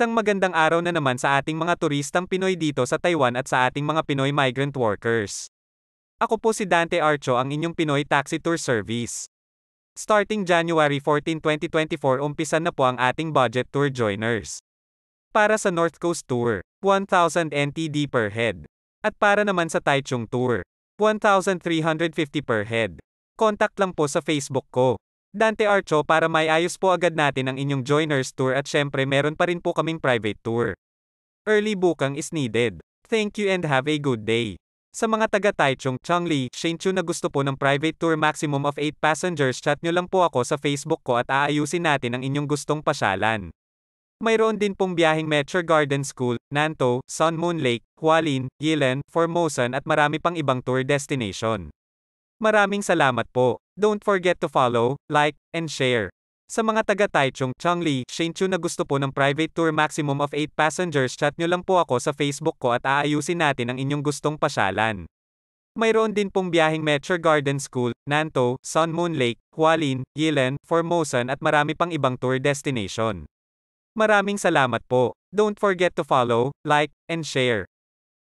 Isang magandang araw na naman sa ating mga turistang Pinoy dito sa Taiwan at sa ating mga Pinoy migrant workers. Ako po si Dante Archo, ang inyong Pinoy Taxi Tour Service. Starting January 14, 2024, umpisan na po ang ating budget tour joiners. Para sa North Coast Tour, 1,000 NTD per head. At para naman sa Taichung Tour, 1,350 per head. Contact lang po sa Facebook ko, Dante Archo, para maiayos po agad natin ang inyong joiners tour, at syempre meron pa rin po kaming private tour. Early booking is needed. Thank you and have a good day. Sa mga taga Taichung, Chongli, Hsinchu na gusto po ng private tour maximum of 8 passengers, chat nyo lang po ako sa Facebook ko at aayusin natin ang inyong gustong pasyalan. Mayroon din pong biyaheng Metro Garden School, Nantou, Sun Moon Lake, Hualien, Yilan, Formosan at marami pang ibang tour destination. Maraming salamat po. Don't forget to follow, like, and share. Sa mga taga Taichung, Chongli, Hsinchu na gusto po ng private tour maximum of 8 passengers, chat nyo lang po ako sa Facebook ko at aayusin natin ang inyong gustong pasyalan. Mayroon din pong biyaheng Metro Garden School, Nantou, Sun Moon Lake, Hualien, Yilan, Formosan at marami pang ibang tour destination. Maraming salamat po. Don't forget to follow, like, and share.